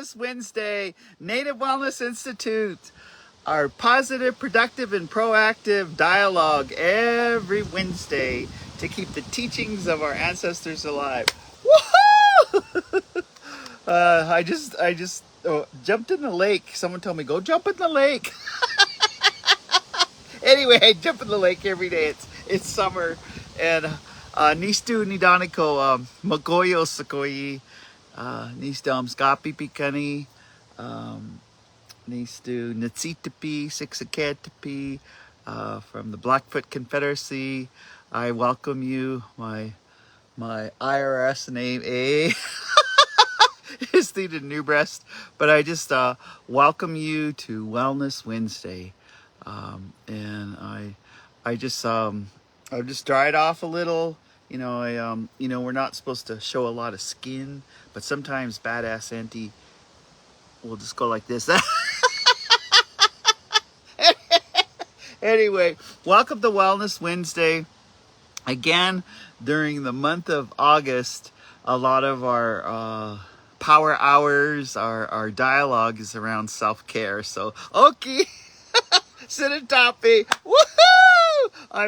Wellness Wednesday, Native Wellness Institute, our positive, productive, and proactive dialogue every Wednesday to keep the teachings of our ancestors alive. Woohoo! I just jumped in the lake. Someone told me, go jump in the lake. Anyway, I jump in the lake every day. It's summer. And Nistu Nidaniko Magoyo Sakoyi, Nistam Skapi Pikani, Nistu Natsitapi Sixaketapi from the Blackfoot Confederacy. I welcome you. My IRS name, is Theta Newbreast, but I just welcome you to Wellness Wednesday, and I just dried off a little. We're not supposed to show a lot of skin, but sometimes badass auntie will just go like this. Anyway, welcome to Wellness Wednesday. Again, during the month of August, a lot of our power hours, our dialogue is around self-care. So, okay, Sinatapi, woohoo! I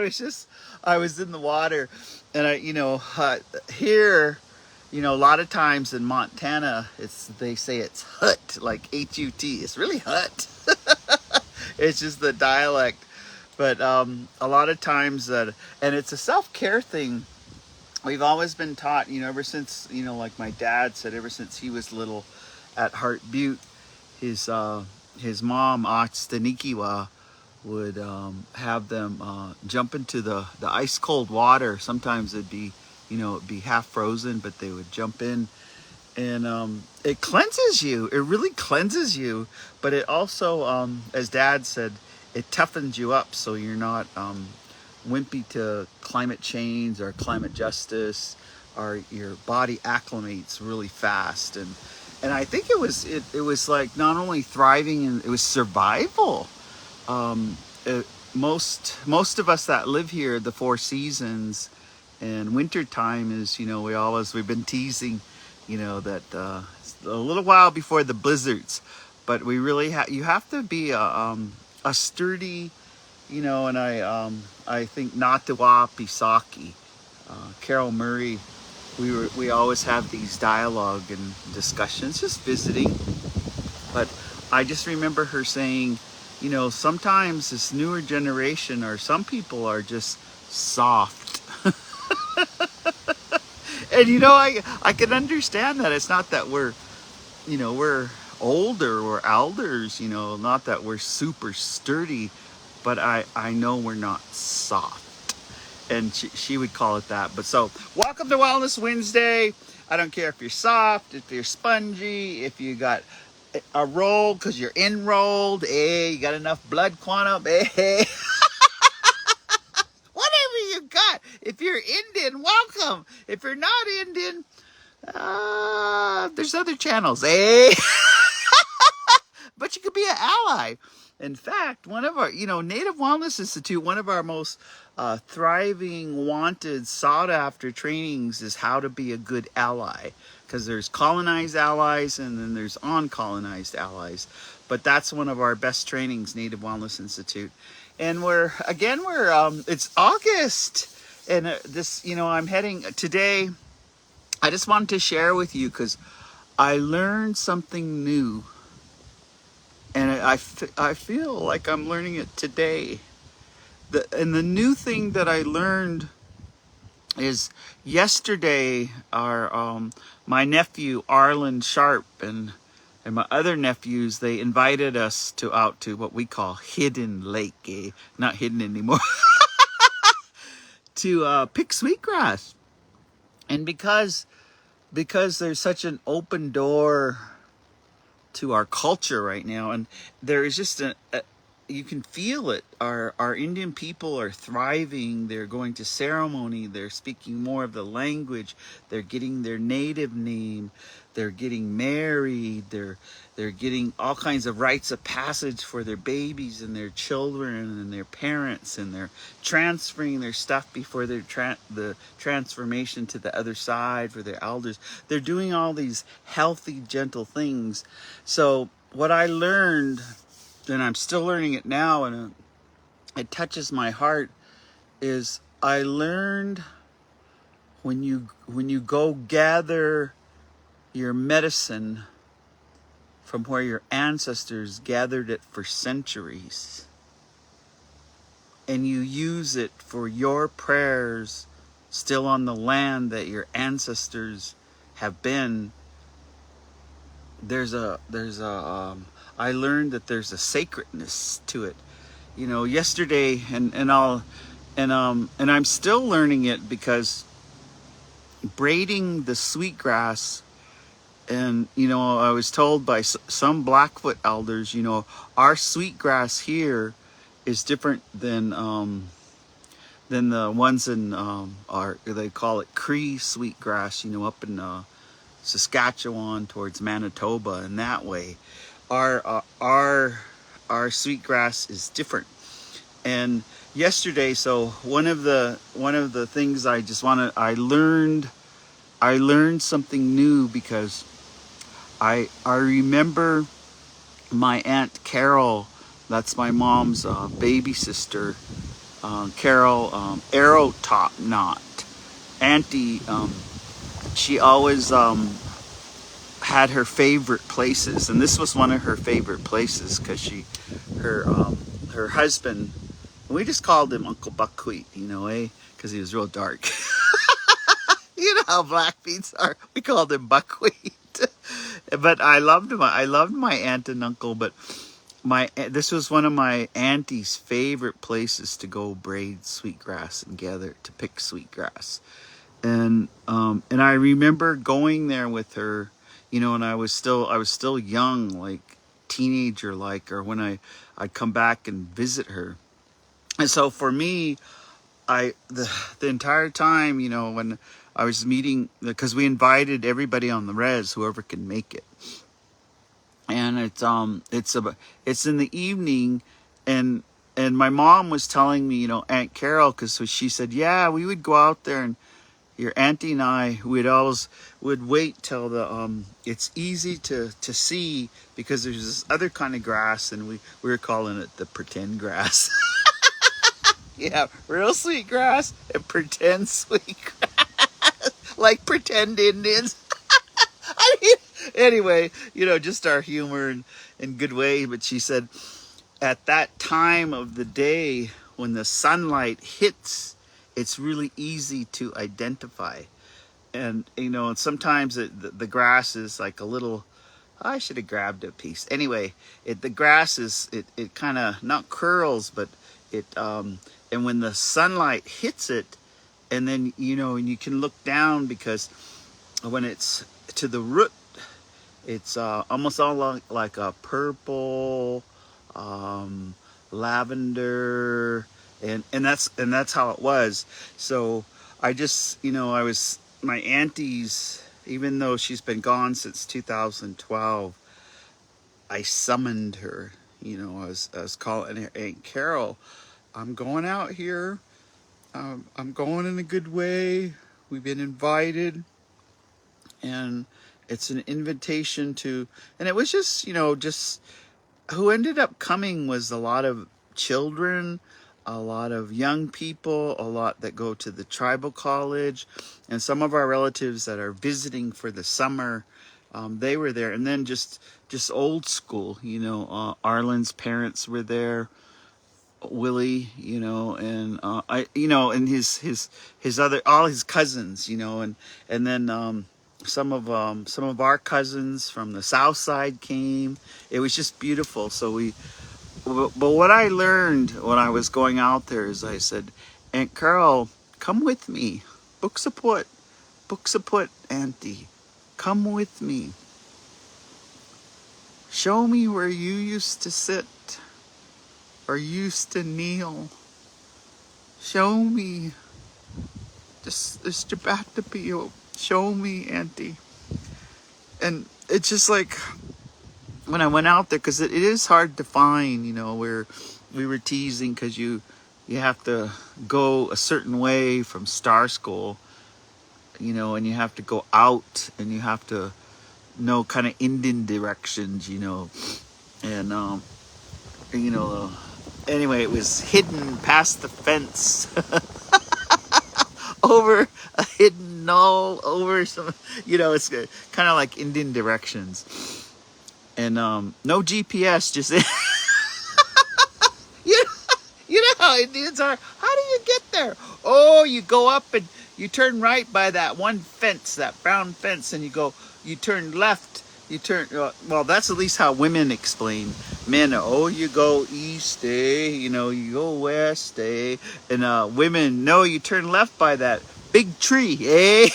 was in the water, and here, a lot of times in Montana, they say it's hut, like H-U-T. It's really hut. It's just the dialect. But a lot of times and it's a self-care thing. We've always been taught, ever since, like my dad said, ever since he was little at Heart Butte, his mom, Achstanikiwa, would have them jump into the ice cold water. Sometimes it'd be half frozen, but they would jump in, and it cleanses you. It really cleanses you, but it also, as Dad said, it toughens you up so you're not wimpy to climate change or climate justice, or your body acclimates really fast. And I think it was like not only thriving, and it was survival. Most of us that live here, the Four Seasons, and winter time is, we've been teasing, that it's a little while before the blizzards, but we really you have to be a sturdy, and I think Natawa Pisaki, Carol Murray, we always have these dialogue and discussions, just visiting. But I just remember her saying, sometimes this newer generation, or some people, are just soft. And I can understand that. It's not that we're older or elders, not that we're super sturdy, but I know we're not soft. And she would call it that. But so, welcome to Wellness Wednesday. I don't care if you're soft, if you're spongy, if you got a roll because you're enrolled, you got enough blood quantum, whatever you got. If you're Indian, welcome. If you're not Indian, there's other channels, But you could be an ally. In fact, one of our, Native Wellness Institute, one of our most thriving, wanted, sought after trainings is how to be a good ally. Because there's colonized allies and then there's uncolonized allies. But that's one of our best trainings, Native Wellness Institute. And it's August. And I'm heading today. I just wanted to share with you because I learned something new. And I feel like I'm learning it today. And the new thing that I learned is yesterday, my nephew Arlen Sharp and my other nephews, they invited us out to what we call Hidden Lake, not hidden anymore, to pick sweetgrass. And because there's such an open door to our culture right now, and there is just you can feel it. Our Indian people are thriving. They're going to ceremony. They're speaking more of the language. They're getting their native name. They're getting married. They're getting all kinds of rites of passage for their babies and their children and their parents, and they're transferring their stuff before their the transformation to the other side for their elders. They're doing all these healthy, gentle things. So what I learned, and I'm still learning it now, and it touches my heart, is I learned when you go gather your medicine from where your ancestors gathered it for centuries, and you use it for your prayers still on the land that your ancestors have been, I learned that there's a sacredness to it. You know, yesterday, and I'm still learning it, because braiding the sweetgrass, and you know, I was told by some Blackfoot elders, you know, our sweetgrass here is different than the ones in they call it Cree sweetgrass, you know, up in Saskatchewan towards Manitoba, and that way our sweetgrass is different. And yesterday, so one of the things I learned something new, because I remember my Aunt Carol, that's my mom's baby sister, Carol, Arrow Top Knot Auntie. She always had her favorite places, and this was one of her favorite places, because her husband, we just called him Uncle Buckwheat, you know, because he was real dark. You know how Blackfeets are. We called him Buckwheat. But I loved him. I loved my aunt and uncle, but this was one of my auntie's favorite places to go braid sweetgrass and to pick sweetgrass. And I remember going there with her, you know, and I was still young, like teenager, or when I'd come back and visit her. And so for me, the entire time, you know, when I was meeting, because we invited everybody on the res, whoever can make it, and it's in the evening, and my mom was telling me, you know, Aunt Carol, because she said, yeah, we would go out there, and your auntie and I would wait till it's easy to see, because there's this other kind of grass, and we were calling it the pretend grass. Yeah, real sweet grass and pretend sweet grass, like pretend Indians. I mean, anyway, you know, just our humor and good way. But she said, at that time of the day when the sunlight hits, it's really easy to identify. And, you know, and sometimes the grass is like a little, I should have grabbed a piece. Anyway, the grass it kind of not curls, but and when the sunlight hits it, and then, you know, and you can look down, because when it's to the root, it's almost all like a purple, lavender, and that's how it was. So I just, you know, my auntie's, even though she's been gone since 2012, I summoned her. You know, I was calling her, Aunt Carol, I'm going out here. I'm going in a good way. We've been invited, and it's an invitation to, and it was just, you know, just who ended up coming was a lot of children, a lot of young people, a lot that go to the tribal college, and some of our relatives that are visiting for the summer. They were there, and then just old school, you know, Arlen's parents were there, Willie, you know, and you know, and his other, all his cousins, you know, and then some of our cousins from the south side came. It was just beautiful. So but what I learned when I was going out there is, I said, Aunt Carol, come with me. Book support, Auntie, come with me. Show me where you used to sit. or used to kneel. Show me. Just about to be. Show me, Auntie. And it's just like when I went out there, because it is hard to find, where we were teasing because you have to go a certain way from Star School, and you have to go out and you have to know kind of Indian directions, and anyway, it was hidden past the fence, over a hidden knoll, over some, it's kind of like Indian directions, and no GPS, just you know how Indians are. How do you get there? Oh, you go up and you turn right by that one fence, that brown fence, and you turn left. You turn, well, that's at least how women explain. Men, oh, you go east, you go west, and women, no, you turn left by that big tree,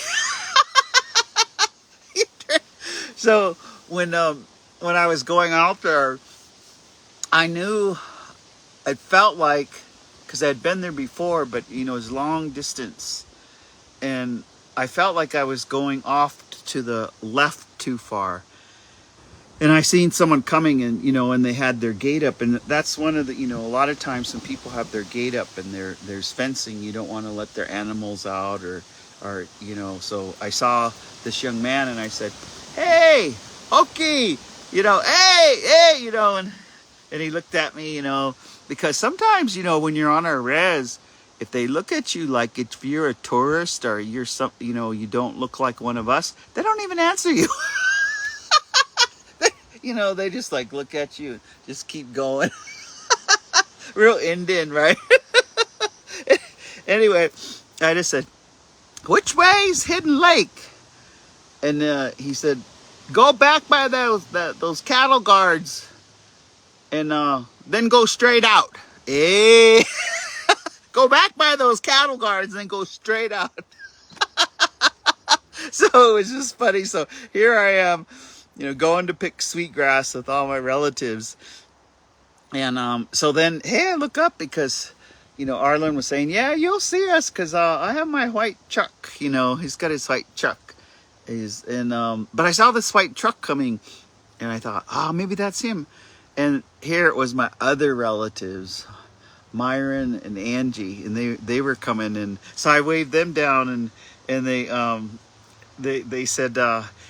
So when I was going out there, I knew, it felt like, because I'd been there before, but it was long distance, and I felt like I was going off to the left too far. And I seen someone coming, and and they had their gate up, and that's one of the, a lot of times when people have their gate up and there's fencing, you don't want to let their animals out, or so I saw this young man and I said, hey, okay, hey, and he looked at me, because sometimes, when you're on our res, if they look at you like if you're a tourist or you're some, you don't look like one of us, they don't even answer you. They just like look at you and just keep going. Real Indian, right? Anyway, I just said, which way's Hidden Lake? And he said, go back by those cattle guards, and then go straight out. Go back by those cattle guards and then go straight out. So it was just funny. So here I am, going to pick sweetgrass with all my relatives. And so then, hey, I look up because, Arlen was saying, yeah, you'll see us because I have my white truck. He's got his white truck. But I saw this white truck coming, and I thought, maybe that's him. And here it was my other relatives, Myron and Angie, and they were coming, and so I waved them down, and they said,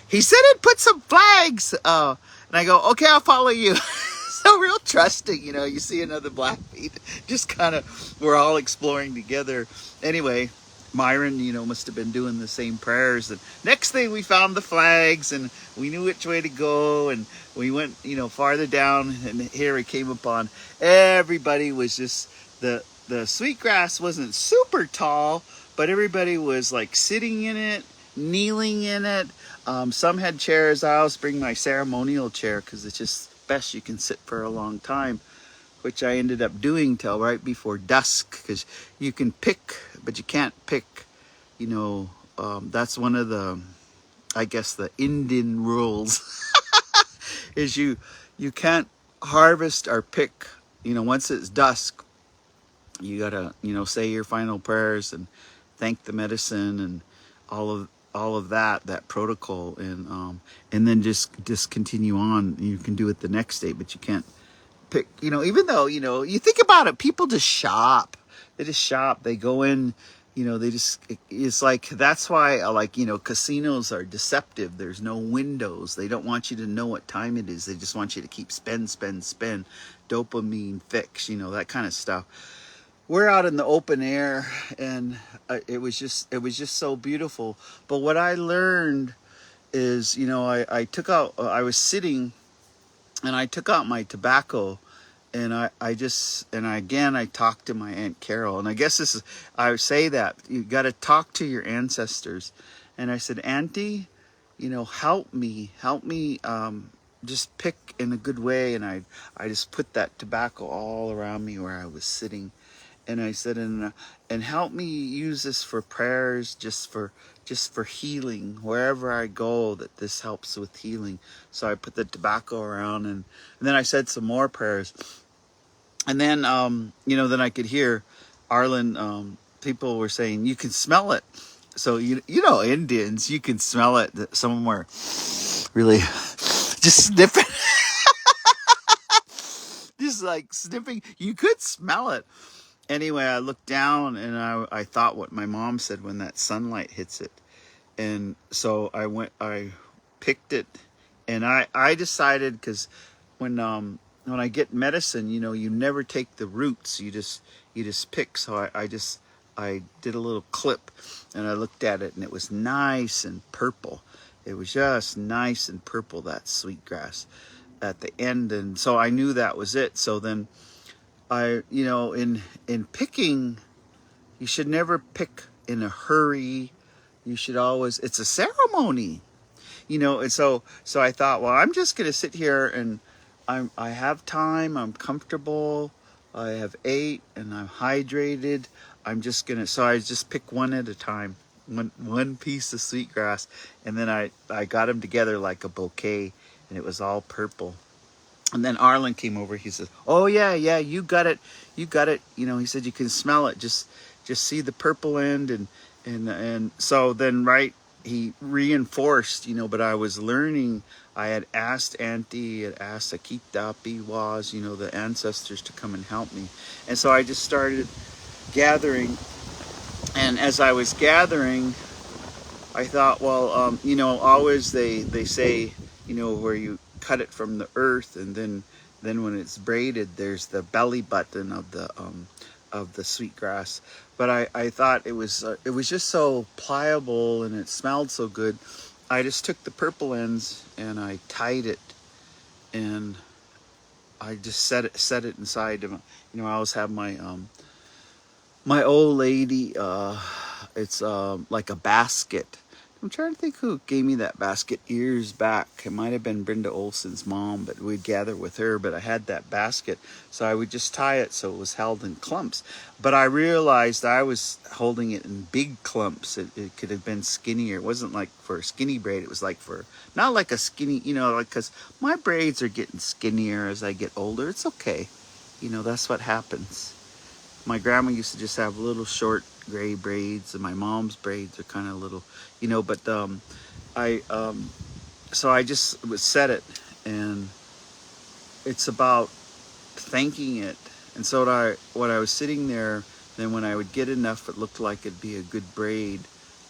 he said he'd put some flags, and I go, okay, I'll follow you. So real trusting, you see another Blackfeet, just kind of, we're all exploring together. Anyway, Myron, must have been doing the same prayers, and next thing we found the flags, and we knew which way to go, and we went, farther down, and here we came upon, everybody was just, the sweetgrass wasn't super tall, but everybody was like sitting in it, kneeling in it. Some had chairs. I always bring my ceremonial chair because it's just best you can sit for a long time, which I ended up doing till right before dusk, because you can pick, but you can't pick, that's one of the, I guess, the Indian rules is you can't harvest or pick, once it's dusk. You gotta, say your final prayers and thank the medicine and all of that protocol, and then just continue on. You can do it the next day, but you can't pick, even though, you think about it, people just shop. They just shop. They go in, it's like, that's why, like, casinos are deceptive. There's no windows. They don't want you to know what time it is. They just want you to keep spend. Dopamine fix, that kind of stuff. We're out in the open air, and it was just so beautiful. But what I learned is, I took out, I was sitting, and I took out my tobacco, and I talked to my Aunt Carol, and I guess this is, I say that you got to talk to your ancestors, and I said, Auntie, help me, just pick in a good way, and I just put that tobacco all around me where I was sitting. And I said, and help me use this for prayers, just for healing, wherever I go, that this helps with healing. So I put the tobacco around, and then I said some more prayers. And then, then I could hear Arlen, people were saying, you can smell it. So, Indians, you can smell it. Some of them were really just sniffing, just like sniffing. You could smell it. Anyway, I looked down and I thought what my mom said when that sunlight hits it. And so I picked it, and I decided, because when I get medicine, you never take the roots, you just pick. So I did a little clip, and I looked at it, and it was nice and purple. It was just nice and purple, that sweetgrass at the end. And so I knew that was it. So then in picking, you should never pick in a hurry. You should always, it's a ceremony, and so I thought, well, I'm just gonna sit here, and I have time, I'm comfortable, I have ate, and I'm hydrated. So I just pick one at a time, one piece of sweetgrass, and then I got them together like a bouquet, and it was all purple. And then Arlen came over. He says, "Oh yeah, you got it, you got it." He said, "You can smell it. Just see the purple end." And so then, right, he reinforced. But I was learning. I had asked Auntie, had asked Akitapi was, the ancestors, to come and help me. And so I just started gathering. And as I was gathering, I thought, well, always they say, where you cut it from the earth, and then when it's braided, there's the belly button of the sweetgrass. But I thought it was just so pliable, and it smelled so good. I just took the purple ends and I tied it, and I just set it inside. I always have my old lady, it's like a basket. I'm trying to think who gave me that basket years back. It might have been Brenda Olson's mom, but we'd gather with her. But I had that basket, so I would just tie it so it was held in clumps. But I realized I was holding it in big clumps. It could have been skinnier. It wasn't like for a skinny braid. It was like not like a skinny, because my braids are getting skinnier as I get older. It's okay. That's what happens. My grandma used to just have little short gray braids, and my mom's braids are kind of little, but I so I just would set it, and it's about thanking it. And so when I was sitting there, then when I would get enough, it looked like it'd be a good braid,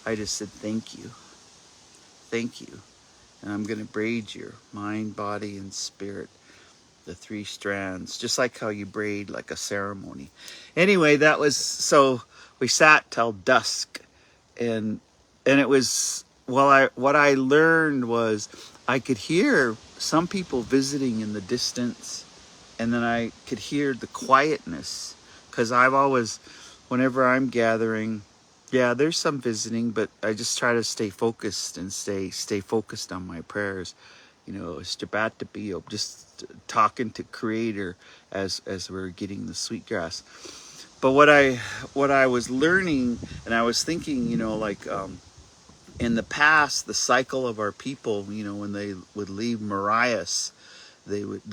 I just said, thank you, and I'm gonna braid your mind, body, and spirit, the 3 strands, just like how you braid like a ceremony. Anyway, so we sat till dusk, and it was, what I learned was I could hear some people visiting in the distance, and then I could hear the quietness, because I've always, whenever I'm gathering, yeah, there's some visiting, but I just try to stay focused and stay focused on my prayers. It's Jabat to be just talking to Creator as we're getting the sweetgrass. But what I was learning, and I was thinking, in the past, the cycle of our people, when they would leave Marias, they would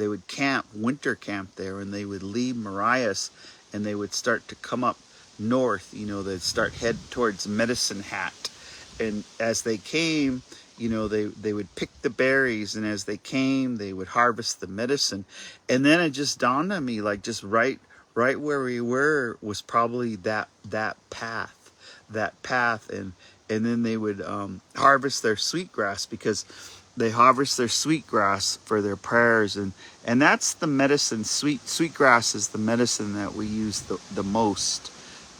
winter camp there, and they would leave Marias, and they would start to come up north. They'd start head towards Medicine Hat, and as they came, they would pick the berries, and as they came, they would harvest the medicine. And then it just dawned on me, like, just right where we were was probably that path, and then they would harvest their sweetgrass, because they harvest their sweetgrass for their prayers, and that's the medicine. Sweetgrass is the medicine that we use the most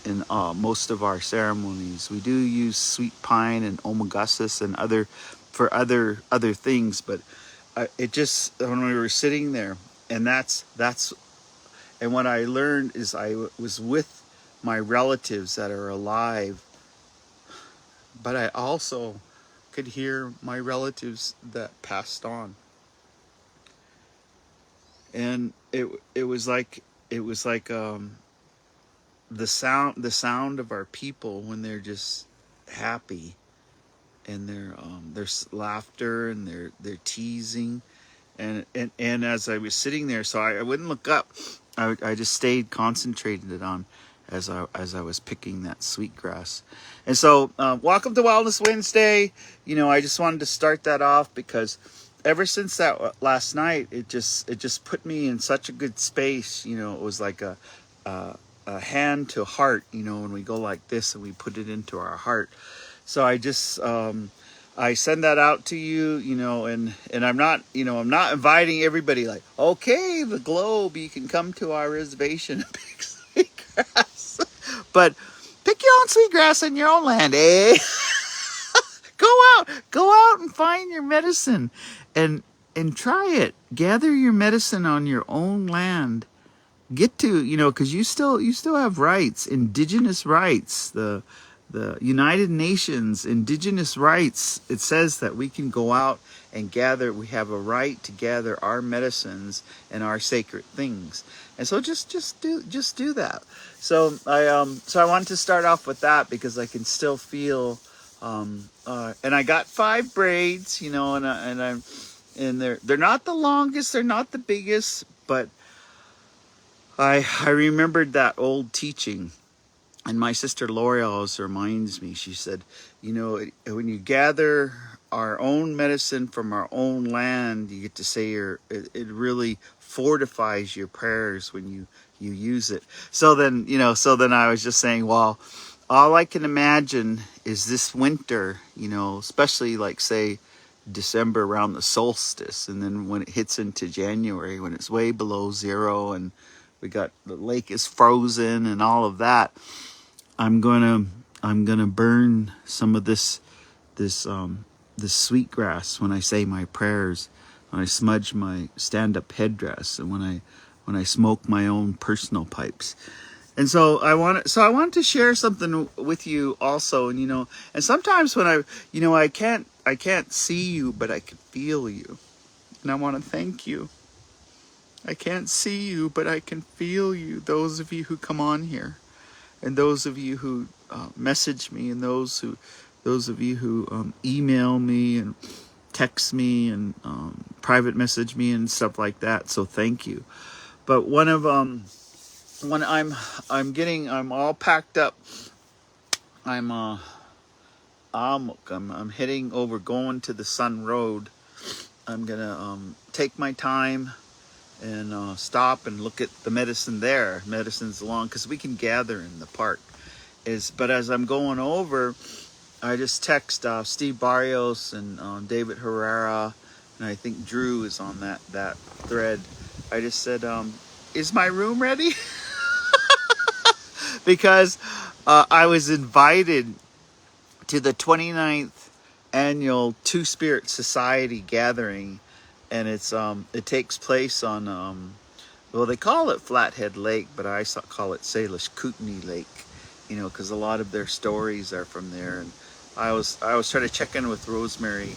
in most of our ceremonies. We do use sweet pine and omagusis and other things, but it just, when we were sitting there, and that's and what I learned is I was with my relatives that are alive, but I also could hear my relatives that passed on, and it was like the sound of our people when they're just happy, and their laughter, and their teasing, And as I was sitting there, so I wouldn't look up. I just stayed concentrated on as I was picking that sweetgrass. And so, welcome to Wellness Wednesday. I just wanted to start that off because ever since that last night, it just put me in such a good space. It was like a hand to heart. When we go like this and we put it into our heart. So I send that out to you, and I'm not inviting everybody like, okay, the Globe, you can come to our reservation and pick sweetgrass. But pick your own sweetgrass in your own land, eh? Go out and find your medicine and try it. Gather your medicine on your own land. Get to, because you still have rights, indigenous rights, the United Nations indigenous rights. It says that we can go out and gather. We have a right to gather our medicines and our sacred things. And so just do that. So I wanted to start off with that because I can still feel, and I got 5 braids, and they're not the longest, they're not the biggest, but I remembered that old teaching. And my sister Lori always reminds me, she said, when you gather our own medicine from our own land, you get to say it really fortifies your prayers when you use it. So then I was just saying, well, all I can imagine is this winter, especially like say December around the solstice. And then when it hits into January, when it's way below zero and the lake is frozen and all of that, I'm gonna burn some of this sweetgrass when I say my prayers, when I smudge my stand-up headdress, and when I smoke my own personal pipes. And so I wanted to share something with you also. And and sometimes when I can't see you, but I can feel you, and I want to thank you. I can't see you, but I can feel you. Those of you who come on here, and those of you who message me, and those of you who email me and text me and private message me and stuff like that. So thank you. But when I'm all packed up. I'm heading over, going to the Sun Road. I'm gonna take my time and stop and look at the medicine there. Medicine's along, because we can gather in the park. But as I'm going over, I just text Steve Barrios and David Herrera, and I think Drew is on that thread. I just said, is my room ready? Because I was invited to the 29th annual Two Spirit Society gathering, and it takes place on well, they call it Flathead Lake, but I call it Salish Kootenai Lake, because a lot of their stories are from there. And I was trying to check in with Rosemary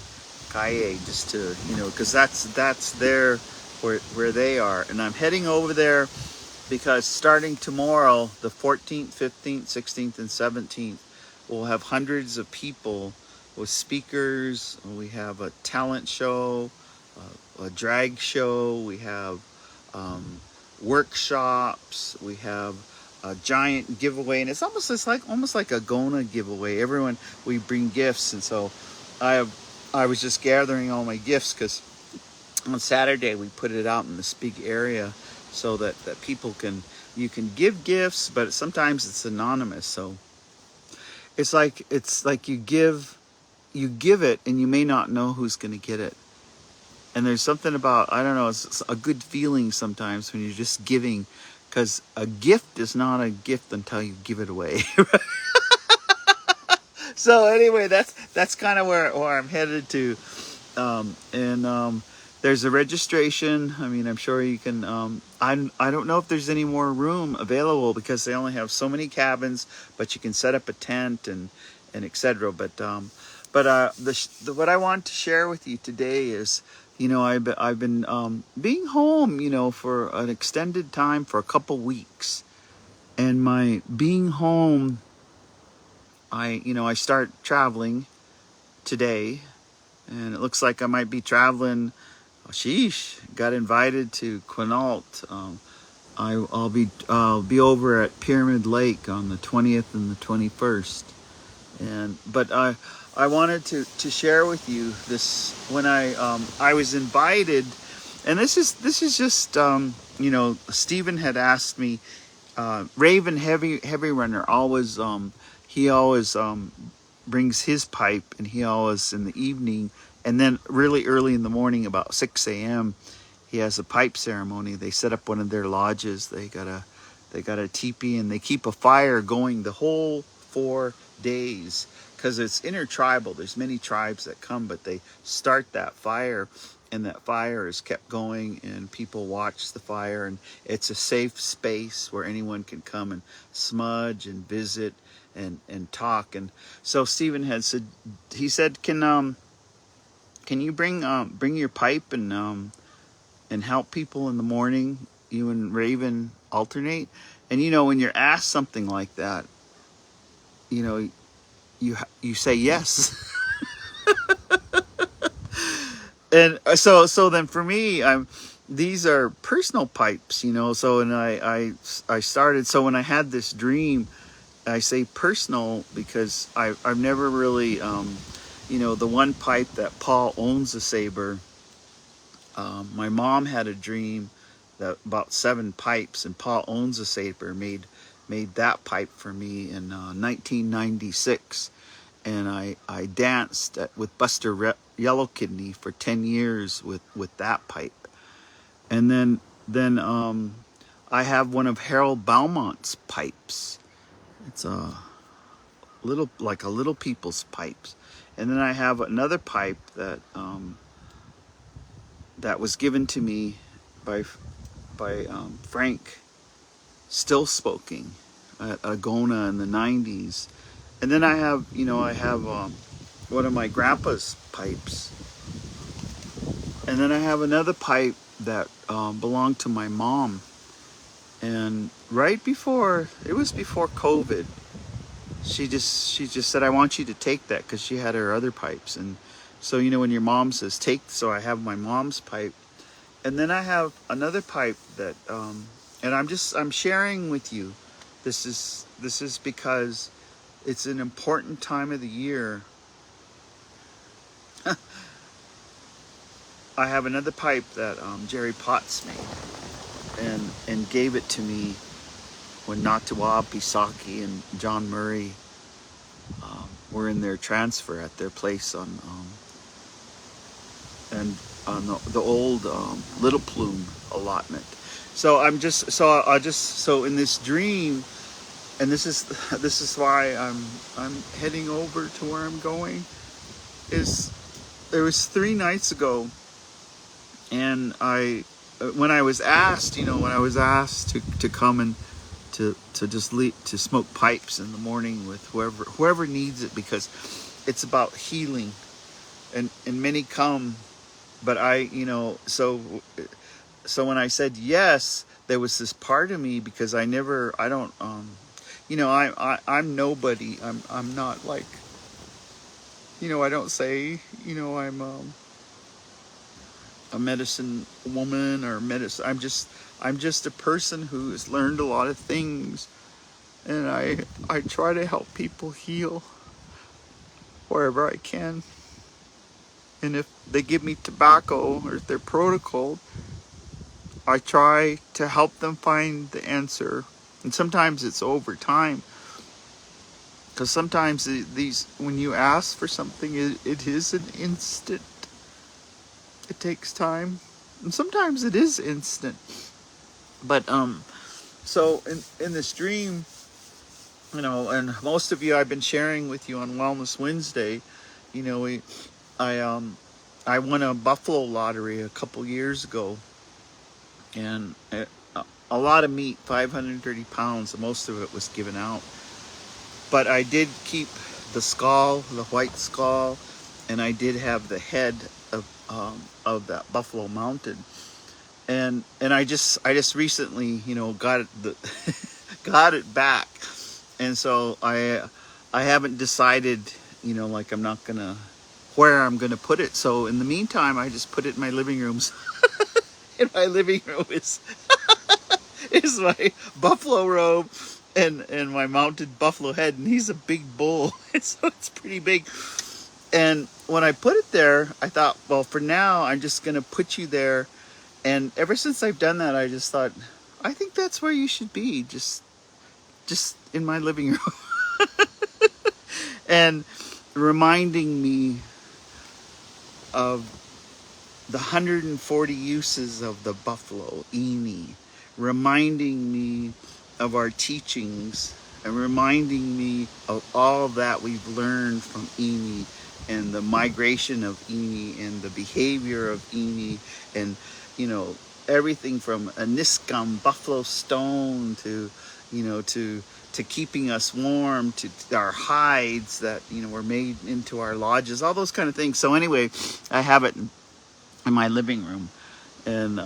Kaye just to, because that's there where they are. And I'm heading over there because starting tomorrow, the 14th, 15th, 16th, and 17th, we'll have hundreds of people with speakers. We have a talent show, a drag show. We have workshops. We have a giant giveaway, and it's almost like a Gona giveaway. We bring gifts, and so I was just gathering all my gifts because on Saturday we put it out in this big area so that people you can give gifts, but sometimes it's anonymous. So it's like you give it and you may not know who's going to get it. And there's something about, I don't know, it's a good feeling sometimes when you're just giving, because a gift is not a gift until you give it away. So anyway, that's kind of where I'm headed to. There's a registration. I mean, I'm sure you can, I don't know if there's any more room available because they only have so many cabins, but you can set up a tent and etc. But what I want to share with you today is, I've been being home, for an extended time, for a couple weeks. And my being home, I start traveling today, and it looks like I might be traveling sheesh, got invited to Quinault. I'll be over at Pyramid Lake on the 20th and the 21st. But I wanted to share with you this when I was invited, and this is just Stephen had asked me. Raven Heavy Runner always he always brings his pipe, and he always in the evening, and then really early in the morning about 6 a.m. he has a pipe ceremony. They set up one of their lodges. They got a teepee, and they keep a fire going the whole 4 days because it's intertribal. There's many tribes that come, but they start that fire, and that fire is kept going, and people watch the fire, and it's a safe space where anyone can come and smudge and visit and talk. And so Stephen had said, he said, can you bring your pipe and help people in the morning? You and Raven alternate. And when you're asked something like that, you say yes. And so then for me, these are personal pipes, so, and I started, so when I had this dream, I say personal because I've never really, the one pipe that Paul owns, a Sabre. My mom had a dream that about 7 pipes, and Paul owns a Sabre made that pipe for me in 1996. And I danced with Buster Yellow Kidney for 10 years with that pipe. And then I have one of Harold Beaumont's pipes. It's a little people's pipes. And then I have another pipe that that was given to me by Frank Stillspoking at Agona in the 90s. And then I have one of my grandpa's pipes. And then I have another pipe that belonged to my mom. And right before, it was before COVID, she just said, I want you to take that, because she had her other pipes. And so, when your mom says take, so I have my mom's pipe. And then I have another pipe that, and I'm sharing with you. This is because it's an important time of the year. I have another pipe that Jerry Potts made and gave it to me when Natawa Pisaki and John Murray were in their transfer at their place on the old Little Plume allotment. So so in this dream, and this is why I'm heading over to where I'm going. There was 3 nights ago, and when I was asked, to come and to smoke pipes in the morning with whoever needs it, because it's about healing, and many come, but so when I said yes, there was this part of me, because I'm nobody. I'm not like, I don't say, I'm a medicine woman or medicine. I'm just a person who has learned a lot of things, and I try to help people heal wherever I can. And if they give me tobacco, or if they're protocol, I try to help them find the answer. And sometimes it's over time, because sometimes when you ask for something, it is an instant. It takes time, and sometimes it is instant. But so in this dream, and most of you, I've been sharing with you on Wellness Wednesday. I won a buffalo lottery a couple years ago, and a lot of meat, 530 pounds. Most of it was given out, but I did keep the skull, the white skull, and I did have the head of that buffalo mounted. And I just recently, got it back, and so I haven't decided, I'm not gonna where I'm going to put it. So in the meantime, I just put it in my living rooms. In my living room is my buffalo robe and my mounted buffalo head, and he's a big bull. So it's pretty big. And when I put it there, I thought, well, for now, I'm just going to put you there. And ever since I've done that, I just thought, I think that's where you should be, just in my living room. And reminding me of the 140 uses of the buffalo, Eni, reminding me of our teachings, and reminding me of all that we've learned from Eni, and the migration of Eni, and the behavior of Eni, and everything from a Niskam buffalo stone to to keeping us warm, to our hides that were made into our lodges, all those kind of things. So anyway, I have it in my living room, and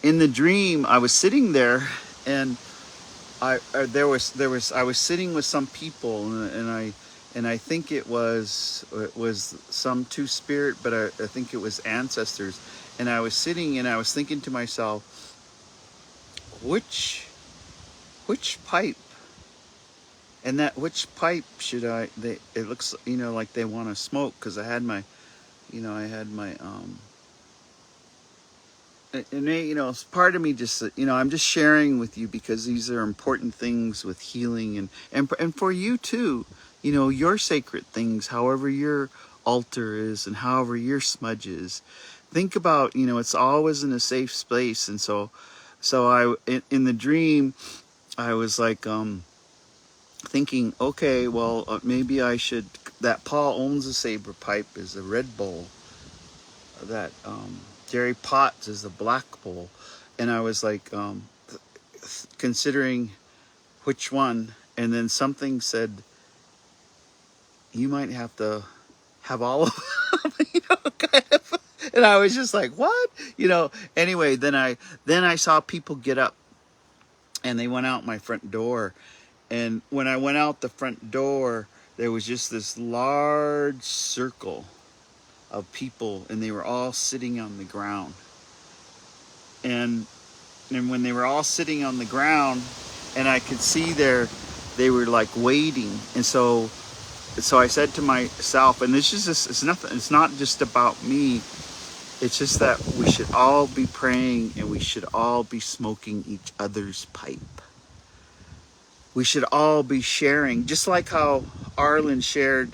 in the dream I was sitting there, and I was sitting with some people, and I think it was some two spirit, but I think it was ancestors, and I was sitting and I was thinking to myself, which pipe, and that which pipe should it looks like they want to smoke, because I had my and part of me just, I'm just sharing with you because these are important things with healing, and for you too, your sacred things, however your altar is and however your smudge is. Think about, it's always in a safe space. And so in the dream, I was like, thinking, okay, well, maybe I should, that Paul owns a saber pipe is a red bowl, that Jerry Potts is a black bowl, and I was like considering which one, and then something said you might have to have all of them, kind of. And I was just like, what, anyway, then I saw people get up and they went out my front door, and when I went out the front door, there was just this large circle of people, and they were all sitting on the ground. And when they were all sitting on the ground, and I could see they were like waiting. And so I said to myself, and this is just, it's not just about me, it's just that we should all be praying, and we should all be smoking each other's pipe. We should all be sharing, just like how Arlen shared,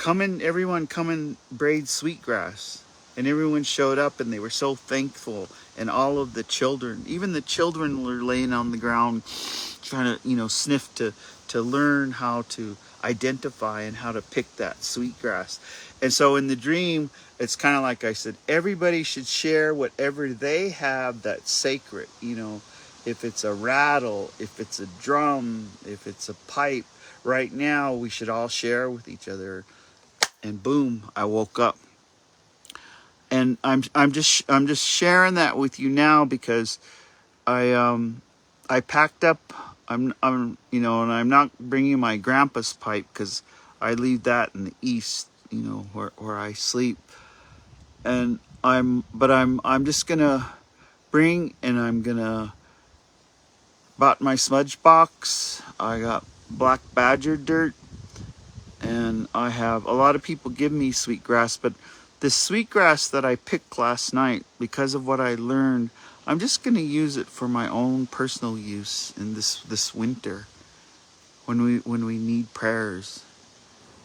everyone come and braid sweetgrass. And everyone showed up, and they were so thankful. And all of the children, even the children, were laying on the ground trying to, sniff to learn how to identify and how to pick that sweetgrass. And so in the dream, it's kind of like I said, everybody should share whatever they have that's sacred. If it's a rattle, if it's a drum, if it's a pipe, right now we should all share with each other. And boom, I woke up. And I'm just sharing that with you now because I packed up. And I'm not bringing my grandpa's pipe because I leave that in the east, where I sleep. And I'm just gonna bring, and I'm gonna bought my smudge box. I got black badger dirt, and I have a lot of people give me sweetgrass, but the sweetgrass that I picked last night, because of what I learned, I'm just going to use it for my own personal use in this winter, when we need prayers.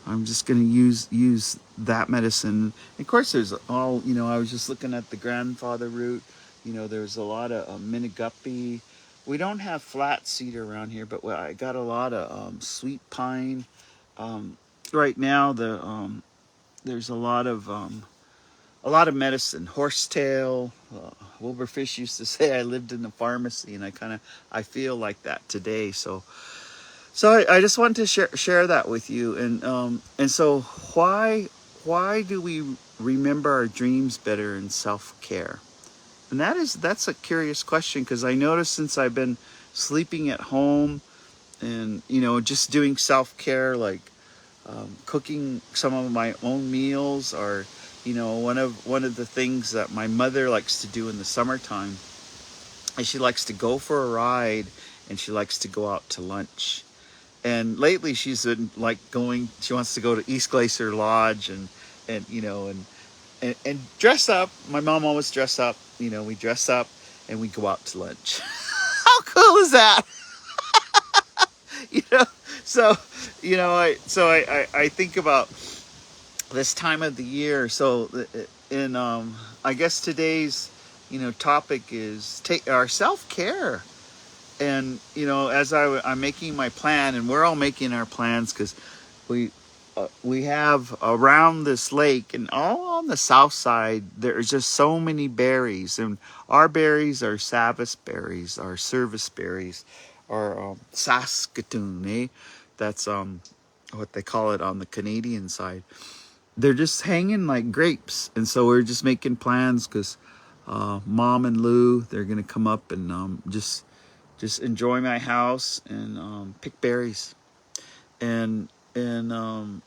I'm just going to use that medicine. And of course, there's all, I was just looking at the grandfather root. There's a lot of miniguppy. We don't have flat cedar around here, but I got a lot of sweet pine. Right now, there's a lot of medicine. Horsetail. Wilbur Fish used to say I lived in the pharmacy, and I feel like that today. So I just wanted to share that with you. And so why do we remember our dreams better in self-care? And that's a curious question, because I noticed since I've been sleeping at home and just doing self-care, like cooking some of my own meals, or one of the things that my mother likes to do in the summertime is she likes to go for a ride, and she likes to go out to lunch. And lately she's been like going, she wants to go to East Glacier Lodge, and dress up. My mom always dress up, we dress up and we go out to lunch. How cool is that? you know so I think about this time of the year. So in I guess today's topic is take our self-care. And as I'm making my plan, and we're all making our plans, because we have around this lake and all on the south side, there's just so many berries, and our berries are Savis berries, our service berries, or Saskatoon, that's what they call it on the Canadian side. They're just hanging like grapes, and so we're just making plans, because Mom and Lou, they're gonna come up and just enjoy my house and pick berries. And then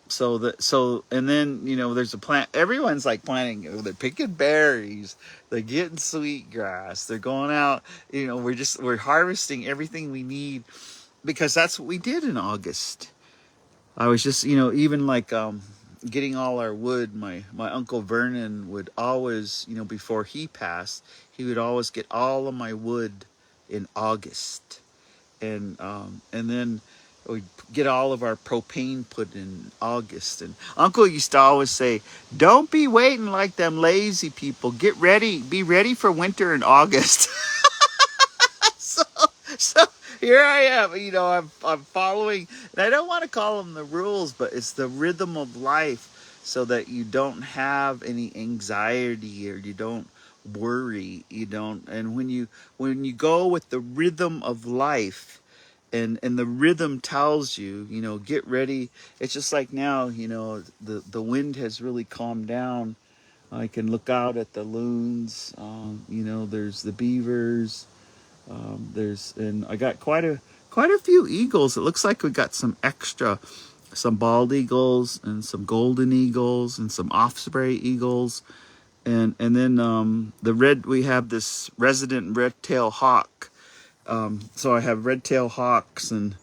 there's a plant, everyone's like planting, they're picking berries, they're getting sweet grass, they're going out, we're harvesting everything we need, because that's what we did in August. I was just even like getting all our wood. My Uncle Vernon would always, before he passed, he would always get all of my wood in August, and then we'd get all of our propane put in August. And Uncle used to always say, "Don't be waiting like them lazy people. Get ready, be ready for winter in August." so here I am. I'm following, and I don't want to call them the rules, but it's the rhythm of life, so that you don't have any anxiety, or you don't worry, and when you go with the rhythm of life, and the rhythm tells you, get ready. It's just like now, the wind has really calmed down. I can look out at the loons, there's the beavers, and I got quite a few eagles. It looks like we got some bald eagles and some golden eagles and some osprey eagles. And then we have this resident red-tailed hawk. So I have red-tailed hawks, and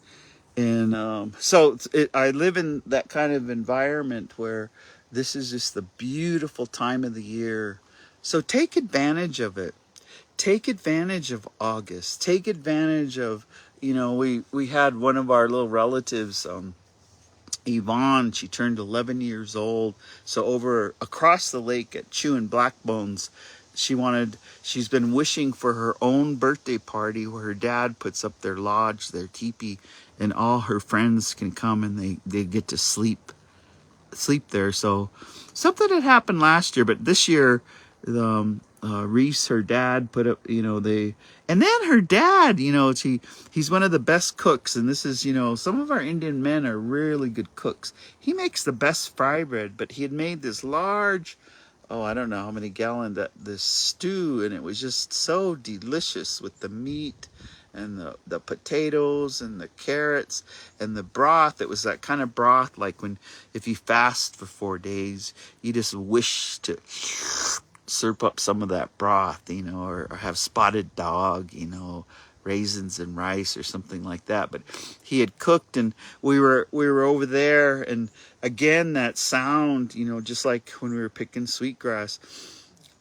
I live in that kind of environment where this is just the beautiful time of the year. So take advantage of it. Take advantage of August. Take advantage of, we had one of our little relatives, Yvonne, she turned 11 years old. So over across the lake at Chewin' Blackbones, she's been wishing for her own birthday party, where her dad puts up their lodge, their teepee, and all her friends can come, and they get to sleep there. So something had happened last year, but this year, Reese, her dad, put up, and then her dad, he's one of the best cooks. And this is, some of our Indian men are really good cooks. He makes the best fry bread, but he had made this large, I don't know how many gallon, this stew, and it was just so delicious, with the meat and the potatoes and the carrots and the broth. It was that kind of broth, like if you fast for 4 days, you just wish to slurp up some of that broth, or have spotted dog, raisins and rice or something like that. But he had cooked, and we were over there, and again, that sound, just like when we were picking sweetgrass,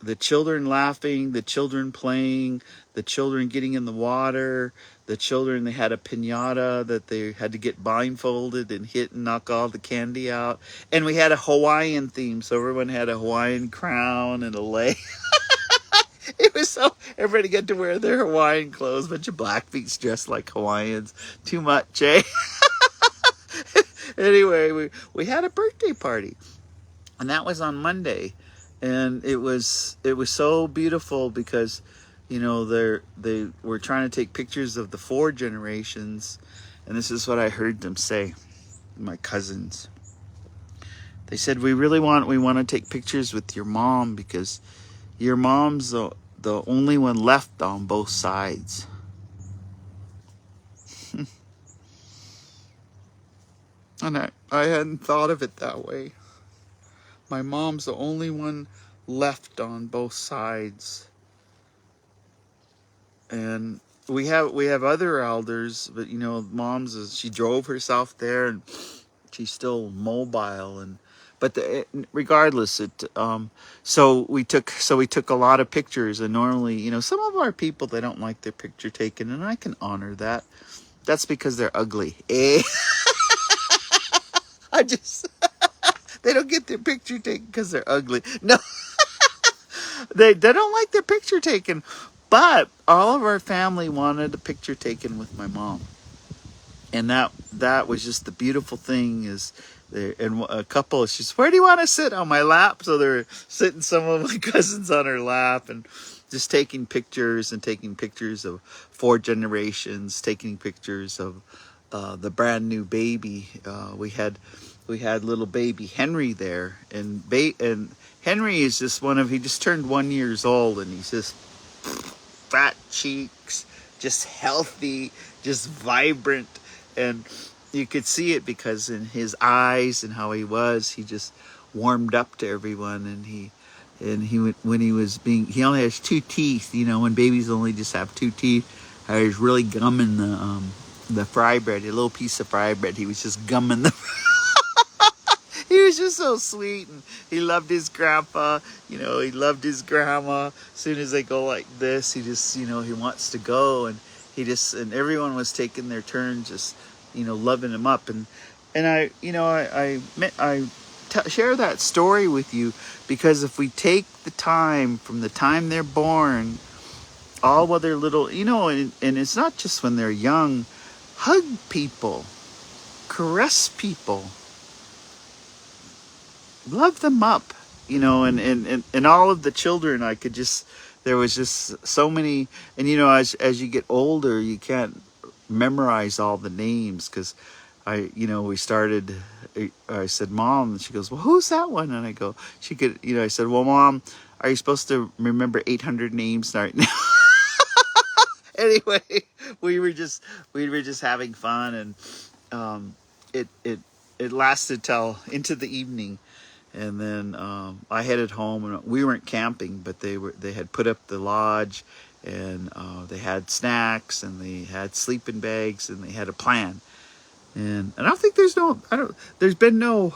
the children laughing, the children playing, the children getting in the water, the children, they had a piñata that they had to get blindfolded and hit and knock all the candy out. And we had a Hawaiian theme, so everyone had a Hawaiian crown and a lei. It was so, everybody got to wear their Hawaiian clothes, a bunch of Blackfeets dressed like Hawaiians. Too much, eh? Anyway, we had a birthday party, and that was on Monday. And it was so beautiful, because they were trying to take pictures of the 4 generations, and this is what I heard them say, my cousins. They said, we want to take pictures with your mom, because your mom's the only one left on both sides. And I hadn't thought of it that way. My mom's the only one left on both sides. And we have other elders, but you know, she drove herself there, and she's still mobile. And but regardless, so we took a lot of pictures. And normally, you know, some of our people, they don't like their picture taken, and I can honor that. That's because they're ugly. I just they don't get their picture taken because they're ugly. No, they don't like their picture taken. But all of our family wanted a picture taken with my mom, and that was just the beautiful thing. Is there, and a couple, she's, where do you want to sit? On my lap. So they're sitting, some of my cousins, on her lap, and just taking pictures, and taking pictures of 4 generations, taking pictures of the brand new baby. We had little baby Henry there, and Henry is just he just turned 1 year old, and he's just fat cheeks, just healthy, just vibrant. And you could see it because in his eyes and how he just warmed up to everyone. And he when he was he only has 2 teeth, you know, when babies only just have 2 teeth. I was really gumming the fry bread, a little piece of fry bread. He was just gumming the he was just so sweet, and he loved his grandpa, you know, he loved his grandma. As soon as they go like this, he just, you know, he wants to go, and and everyone was taking their turn, just, you know, loving him up. And I, you know, I share that story with you because if we take the time from the time they're born, all while they're little, you know, and it's not just when they're young, hug people, caress people, love them up, you know. And all of the children, I could just, there was just so many. And you know, as you get older, you can't memorize all the names, because we started, I said, Mom, and she goes, well, who's that one? And I go, I said, well, Mom, are you supposed to remember 800 names right now? Anyway, we were just having fun, and it lasted till into the evening. And then I headed home, and we weren't camping, but they had put up the lodge, and they had snacks, and they had sleeping bags, and they had a plan. And I don't think there's been no,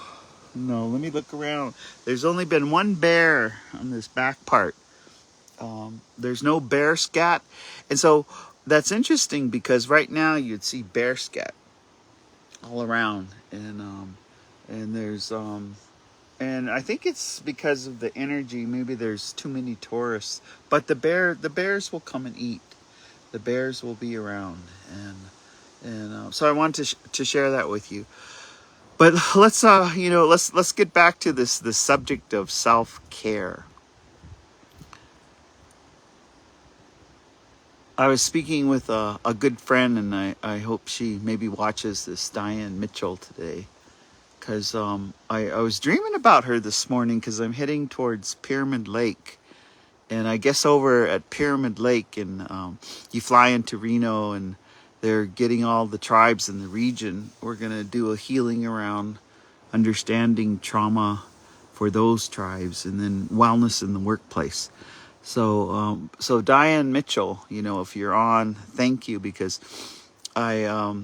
let me look around. There's only been one bear on this back part. There's no bear scat. And so that's interesting, because right now you'd see bear scat all around. And there's, and I think it's because of the energy. Maybe there's too many tourists, but the bears will come and eat. The bears will be around. And so I wanted to share that with you. But let's get back to this subject of self-care. I was speaking with a good friend, and I hope she maybe watches this, Diane Mitchell, today, because I was dreaming about her this morning, because I'm heading towards Pyramid Lake. And I guess over at Pyramid Lake, and you fly into Reno, and they're getting all the tribes in the region. We're going to do a healing around understanding trauma for those tribes, and then wellness in the workplace. So Diane Mitchell, if you're on, thank you, because I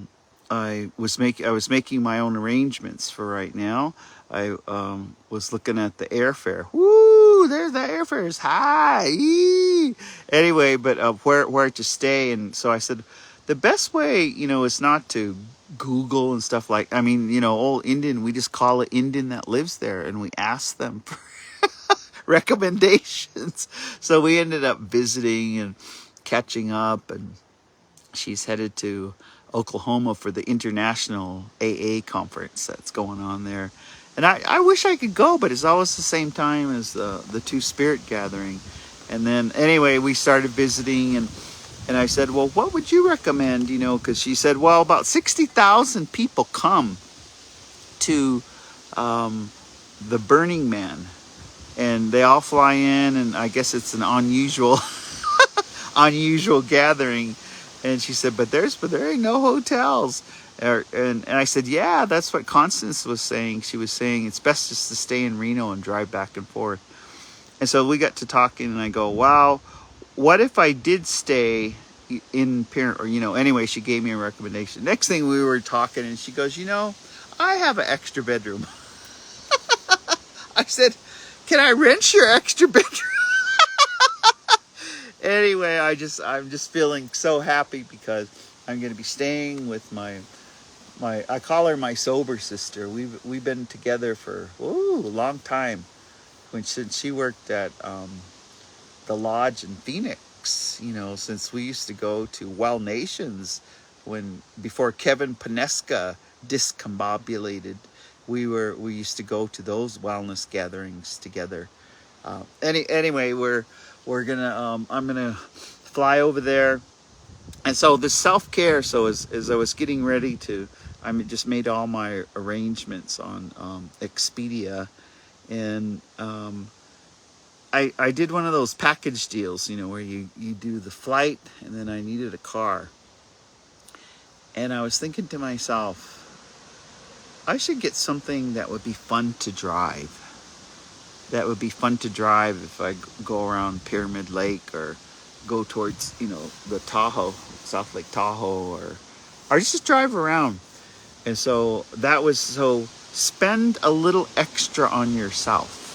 was making my own arrangements for right now. I was looking at the airfare. Woo! There's the airfare is high. Eee! Anyway, but where to stay, and so I said, the best way, is not to Google and stuff like. Old Indian. We just call it Indian that lives there, and we ask them for recommendations. So we ended up visiting and catching up, and she's headed to Oklahoma for the international AA conference that's going on there. And I wish I could go, but it's always the same time as the Two Spirit gathering. And then anyway, we started visiting, and I said, well, what would you recommend? Because she said, well, about 60,000 people come to the Burning Man, and they all fly in, and I guess it's an unusual gathering. And she said, but there ain't no hotels. And I said, yeah, that's what Constance was saying. She was saying it's best just to stay in Reno and drive back and forth. And so we got to talking, and I go, wow, what if I did stay in parent, or, anyway, she gave me a recommendation. Next thing we were talking, and she goes, I have an extra bedroom. I said, can I rent your extra bedroom? Anyway, I'm just feeling so happy because I'm going to be staying with my I call her my sober sister. We've been together for a long time. Since she worked at the lodge in Phoenix, since we used to go to Well Nations before Kevin Paneska discombobulated, we used to go to those wellness gatherings together. Anyway, we're gonna I'm gonna fly over there, and so the self-care. So as I was getting ready to, I just made all my arrangements on Expedia, and I did one of those package deals, where you do the flight, and then I needed a car. And I was thinking to myself, I should get something that would be fun to drive. That would be fun to drive if I go around Pyramid Lake or go towards, the Tahoe, South Lake Tahoe, or just drive around. And so spend a little extra on yourself.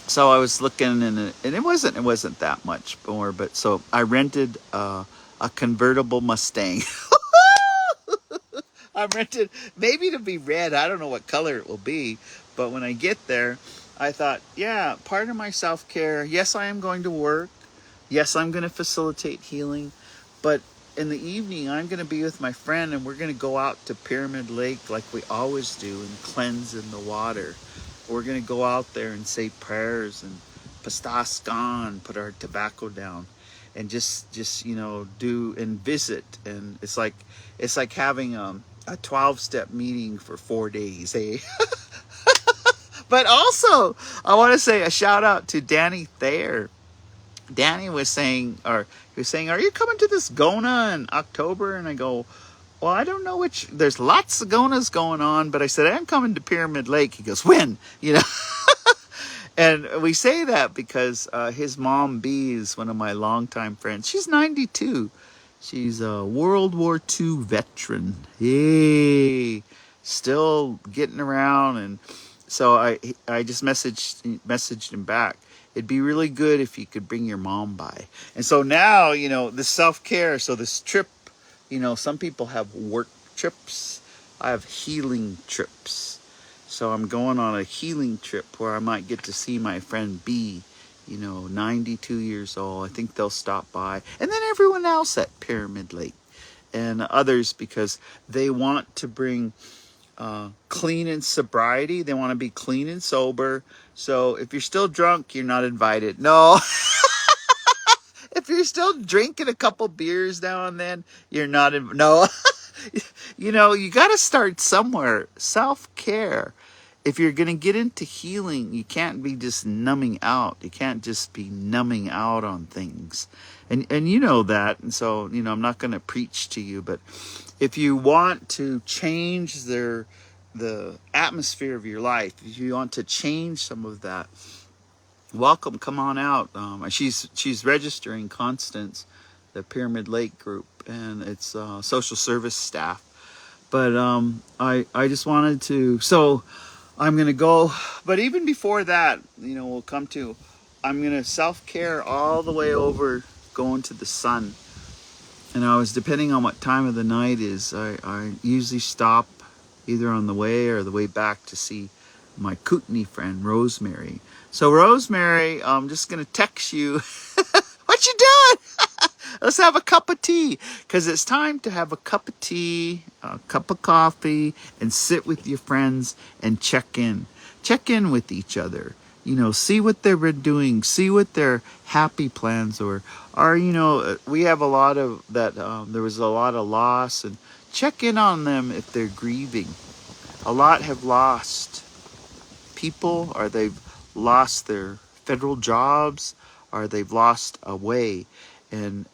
So I was looking, and it wasn't that much more, but so I rented a convertible Mustang. I rented, maybe to be red. I don't know what color it will be, but when I get there, I thought, yeah, part of my self-care. Yes, I am going to work. Yes, I'm going to facilitate healing, but in the evening, I'm going to be with my friend, and we're going to go out to Pyramid Lake like we always do and cleanse in the water. We're going to go out there and say prayers and pastaskan, put our tobacco down, and just do and visit. And it's like having a 12-step meeting for 4 days, eh? But also, I want to say a shout out to Danny Thayer. Danny was saying, are you coming to this Gona in October? And I go, well, I don't know there's lots of Gonas going on, but I said, I'm coming to Pyramid Lake. He goes, when? And we say that because his mom, Bee, is one of my longtime friends. She's 92. She's a World War II veteran. Yay! Still getting around. And so I just messaged him back. It'd be really good if you could bring your mom by. And so now, the self-care, so this trip, some people have work trips. I have healing trips. So I'm going on a healing trip where I might get to see my friend B, 92 years old. I think they'll stop by. And then everyone else at Pyramid Lake and others, because they want to bring clean and sobriety. They want to be clean and sober. So if you're still drunk, you're not invited. No. If you're still drinking a couple beers now and then, you're not no. You got to start somewhere. Self-care. If you're going to get into healing, you can't be just numbing out. You can't just be numbing out on things. And you know that. And so, I'm not going to preach to you, but if you want to change the atmosphere of your life, if you want to change some of that, welcome, come on out. She's registering Constance, the Pyramid Lake group, and it's social service staff. But I just wanted to, so I'm going to go, but even before that, we'll come to, I'm going to self-care all the way over going to the sun. And I was, depending on what time of the night is, I usually stop either on the way or the way back to see my Kootenai friend, Rosemary. So Rosemary, I'm just going to text you. What you doing? Let's have a cup of tea. Because it's time to have a cup of tea, a cup of coffee, and sit with your friends and check in. Check in with each other. See what they've doing. See what their happy plans are. We have a lot of that. There was a lot of loss. And check in on them if they're grieving. A lot have lost people, or they've lost their federal jobs, or they've lost a way, and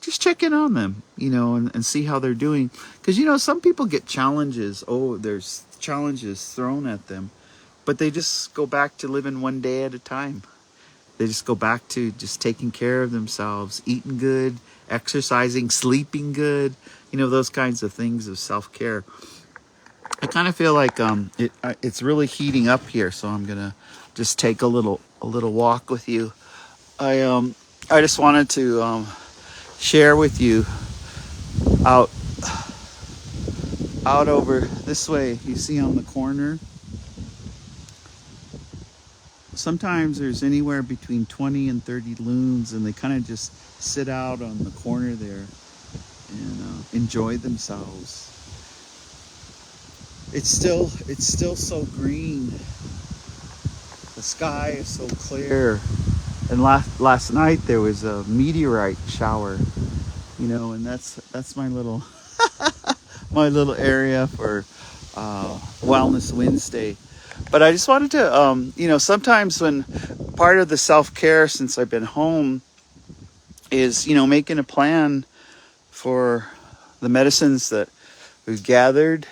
just check in on them, and see how they're doing. Because, some people get challenges. Oh, there's challenges thrown at them, but they just go back to living one day at a time. They just go back to just taking care of themselves, eating good, exercising, sleeping good, those kinds of things of self-care. I kind of feel like it's really heating up here, so I'm gonna just take a little walk with you. I just wanted to share with you out over this way. You see on the corner, sometimes there's anywhere between 20 and 30 loons, and they kind of just sit out on the corner there and enjoy themselves. It's still so green. The sky is so clear. And last night there was a meteorite shower, and that's my little my little area for Wellness Wednesday. But I just wanted to, sometimes when part of the self-care since I've been home is, making a plan for the medicines that we've gathered.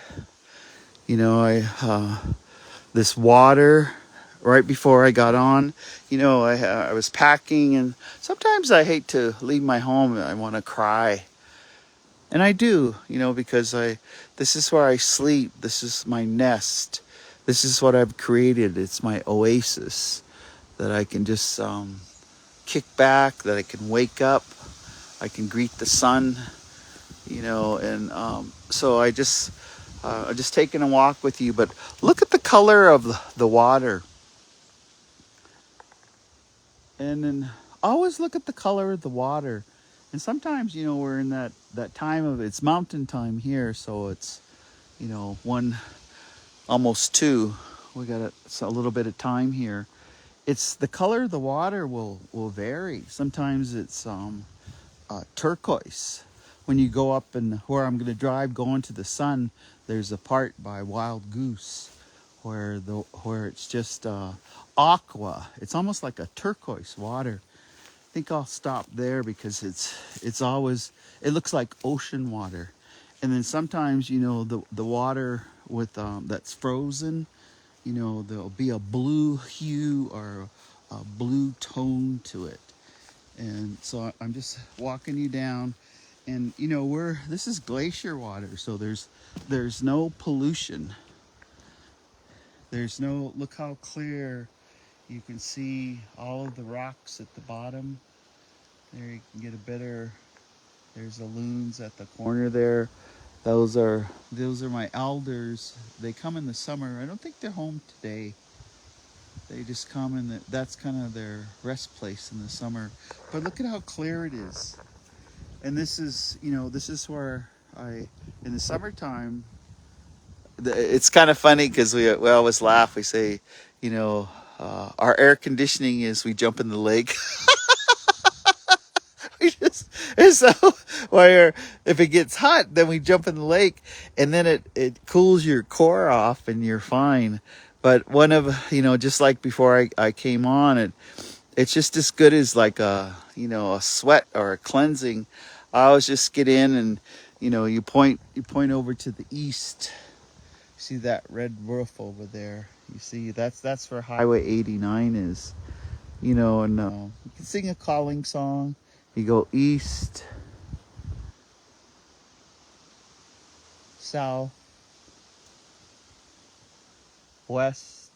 This water right before I got on, I was packing, and sometimes I hate to leave my home. I want to cry. And I do, because this is where I sleep. This is my nest. This is what I've created. It's my oasis that I can just kick back, that I can wake up. I can greet the sun, and so I just taking a walk with you. But look at the color of the water. And then always look at the color of the water. And sometimes, we're in that time of, it's mountain time here, so it's, almost 2. We got a little bit of time here. It's the color of the water will vary. Sometimes it's turquoise. When you go up and where I'm going to drive, going to the sun, there's a part by Wild Goose where it's just aqua. It's almost like a turquoise water. I think I'll stop there because it looks like ocean water. And then sometimes, the water with that's frozen, there'll be a blue hue or a blue tone to it. And so I'm just walking you down, and this is glacier water, so there's no pollution. Look how clear you can see all of the rocks at the bottom. There you can get there's the loons at the corner there. Those are my elders. They come in the summer. I don't think they're home today. They just come, and that's kind of their rest place in the summer. But look at how clear it is. And this is where in the summertime, it's kind of funny because we always laugh. We say, our air conditioning is we jump in the lake. If it gets hot, then we jump in the lake, and then it cools your core off and you're fine. But just like before I came on, it's just as good as like a sweat or a cleansing. I always just get in and, you point over to the east. See that red roof over there? You see, that's where Highway 89 is, and you can sing a calling song. You go east, south, west,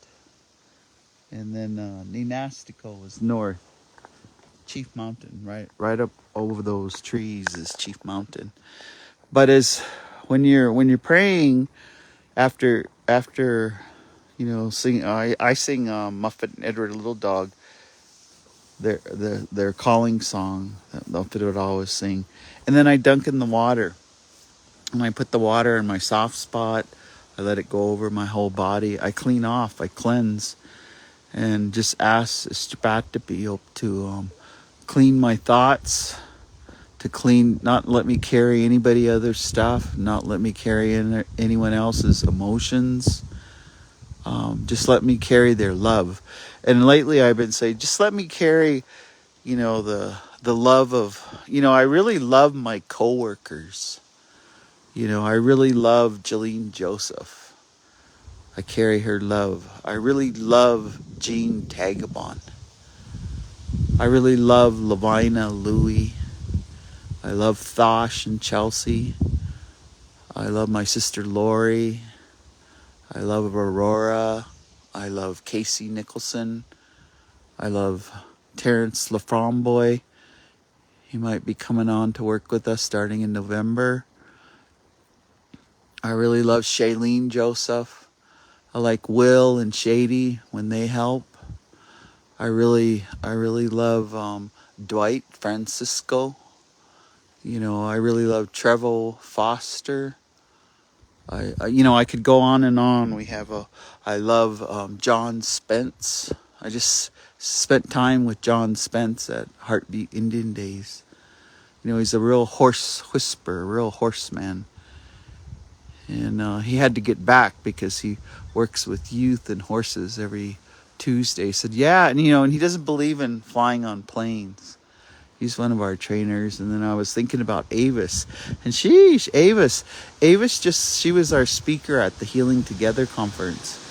and then Nenastico is north. Chief Mountain, right up over those trees is Chief Mountain. But when you're praying after sing, I sing Muffet and Edward Little Dog, their calling song that Muffet would always sing, and then I dunk in the water, and I put the water in my soft spot. I let it go over my whole body. I clean off, I cleanse, and just ask Spatapio to clean my thoughts, not let me carry anybody other's stuff, not let me carry anyone else's emotions. Just let me carry their love. And lately I've been saying, just let me carry, the the love of, I really love my coworkers. I really love Jolene Joseph. I carry her love. I really love Jean Tagabon. I really love Lavina Louie. I love Thosh and Chelsea. I love my sister Lori. I love Aurora. I love Casey Nicholson. I love Terrence Laframboy. He might be coming on to work with us starting in November. I really love Shailene Joseph. I like Will and Shady when they help. I really love Dwight Francisco. I really love Trevor Foster. I could go on and on. I love John Spence. I just spent time with John Spence at Heartbeat Indian Days. He's a real horse whisperer, a real horseman. And he had to get back because he works with youth and horses every Tuesday. He said, yeah, and he doesn't believe in flying on planes. He's one of our trainers. And then I was thinking about Avis. And sheesh, Avis she was our speaker at the Healing Together conference.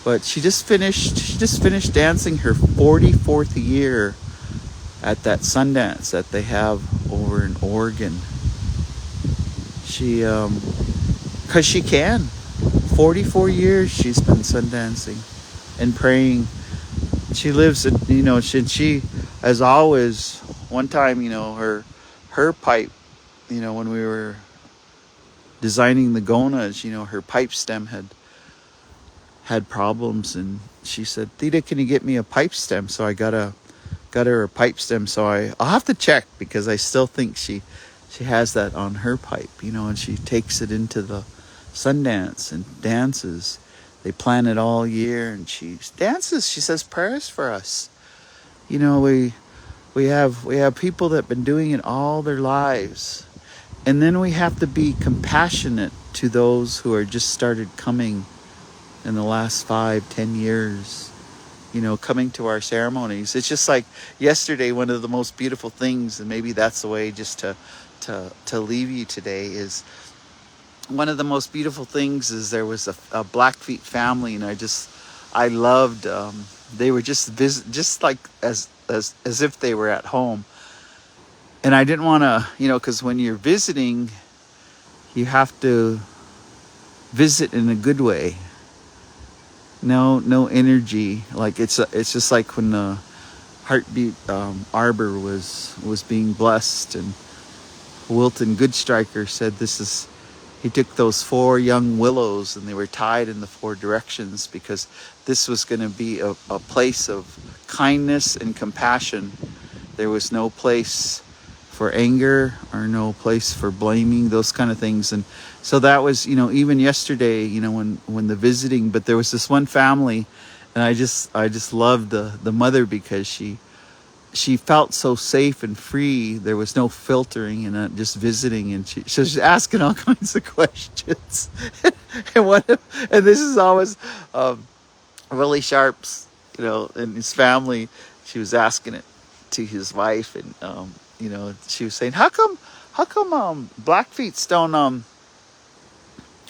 But she just finished dancing her 44th year at that Sundance that they have over in Oregon. She, because she can. 44 years she's been Sundancing and praying. She lives in, she as always, one time, her pipe, when we were designing the Gonas, her pipe stem had problems, and she said, Theta, can you get me a pipe stem? So I got her a pipe stem. So I'll have to check, because I still think she has that on her pipe, and she takes it into the Sundance and dances. They plan it all year, and she dances. She says prayers for us. We have people that have been doing it all their lives, and then we have to be compassionate to those who are just started coming in the last 5-10 years. Coming to our ceremonies. It's just like yesterday. One of the most beautiful things, and maybe that's the way just to leave you today, is one of the most beautiful things is there was a Blackfeet family, and I loved, they were just like as if they were at home. And I didn't want to, because when you're visiting, you have to visit in a good way. No energy. Like it's just like when the Heartbeat Arbor was being blessed, and Wilton Goodstriker said he took those 4 young willows, and they were tied in the 4 directions, because this was going to be a place of kindness and compassion. There was no place for anger or no place for blaming, those kind of things. And so that was, even yesterday, when the visiting, but there was this one family, and I just loved the mother, because she felt so safe and free. There was no filtering, and just visiting, and she's asking all kinds of questions. and this is always Willie Sharp's, and his family. She was asking it to his wife, and she was saying, how come Blackfeets don't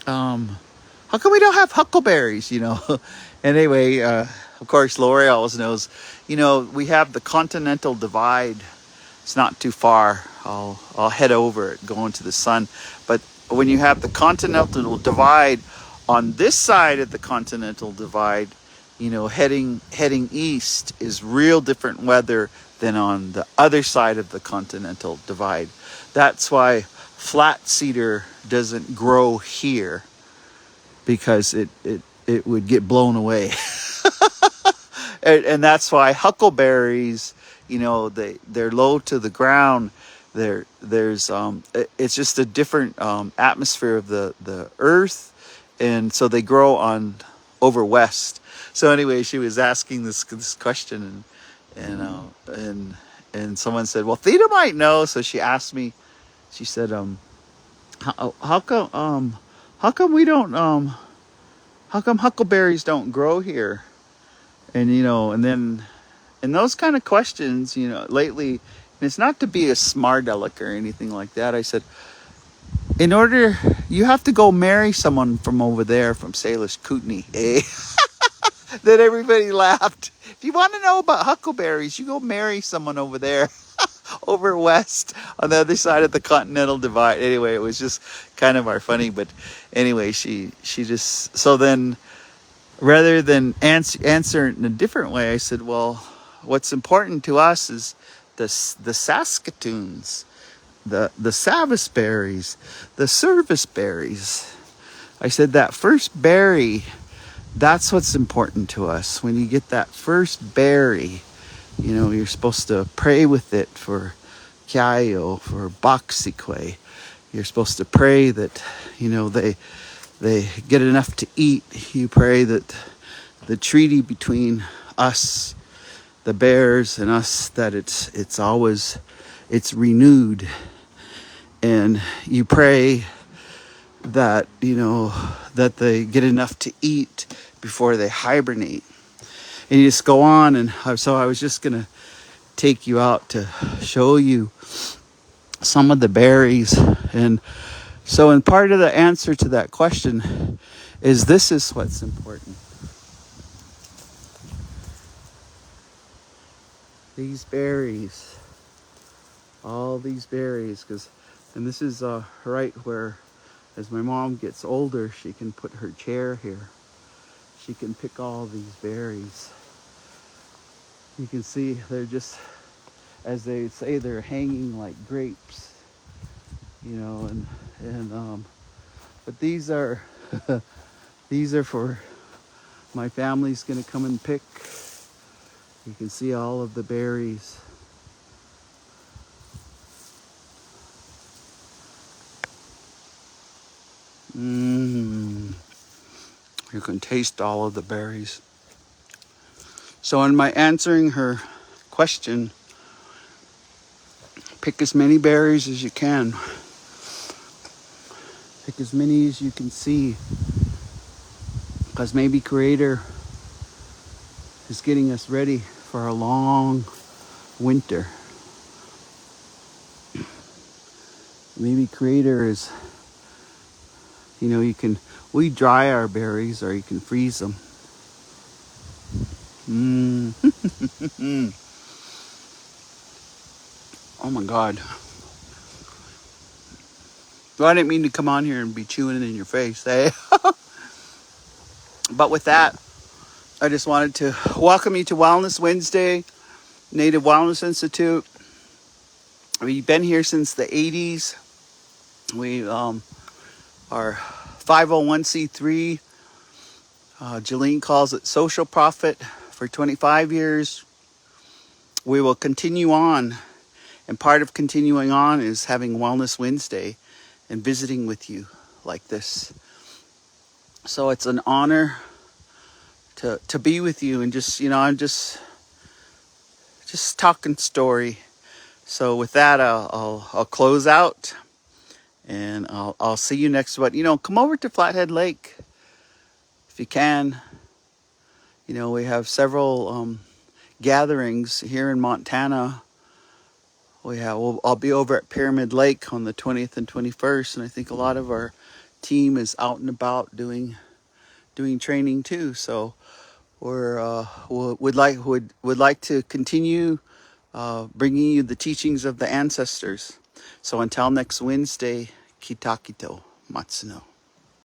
how come we don't have huckleberries? Anyway, of course, Lori always knows. We have the Continental Divide. It's not too far. I'll head over it, going to the sun. But when you have the Continental Divide, on this side of the Continental Divide, heading east is real different weather than on the other side of the Continental Divide. That's why flat cedar doesn't grow here, because it would get blown away. and that's why huckleberries, they're low to the ground. There's it's just a different atmosphere of the earth, and so they grow on over west. So anyway, she was asking this question, and someone said, well, Theta might know. So she asked me, she said, how come we don't how come huckleberries don't grow here? And and then, and those kind of questions, lately, And it's not to be a smart aleck or anything like that. I said, in order, you have to go marry someone from over there, from Salish Kootenai, eh? Then everybody laughed. If you want to know about huckleberries, you go marry someone over there, over west, on the other side of the Continental Divide. Anyway, it was just kind of our funny, but anyway, she just, so then, rather than answer it in a different way, I said, well, what's important to us is the Saskatoons, the Savisberries, the service berries. I said that first berry, that's what's important to us. When you get that first berry, you know, you're supposed to pray with it for Kiaio, for Boxique. You're supposed to pray that, you know, they get enough to eat. You pray that the treaty between us, the bears, and us, that it's always renewed. And you pray that, you know, that they get enough to eat before they hibernate. And you just go on. And so I was just going to take you out to show you some of the berries. And so, in part of the answer to that question is, this is what's important. These berries, all these berries, and this is right where, as my mom gets older, she can put her chair here. She can pick all these berries. You can see they're just, as they say, they're hanging like grapes, you know, and but these are these are for my family's gonna come and pick. You can see all of the berries. You can taste all of the berries. So in my answering her question, pick as many berries as you can. Pick as many as you can see. Because maybe Creator is getting us ready for a long winter. Maybe Creator is, you know, we dry our berries or you can freeze them. Oh my God. Well, I didn't mean to come on here and be chewing it in your face, eh? But with that, I just wanted to welcome you to Wellness Wednesday, Native Wellness Institute. We've been here since the 80s. We are 501c3. Jolene calls it social profit for 25 years. We will continue on. And part of continuing on is having Wellness Wednesday and visiting with you like this. So it's an honor to be with you, and just, you know, I'm just talking story. So with that, I'll close out, and I'll see you next week. You know, come over to Flathead Lake if you can. You know, we have several gatherings here in Montana. I'll be over at Pyramid Lake on the 20th and 21st, and I think a lot of our team is out and about doing training too. So would like to continue bringing you the teachings of the ancestors. So until next Wednesday, Kitakito Matsuno.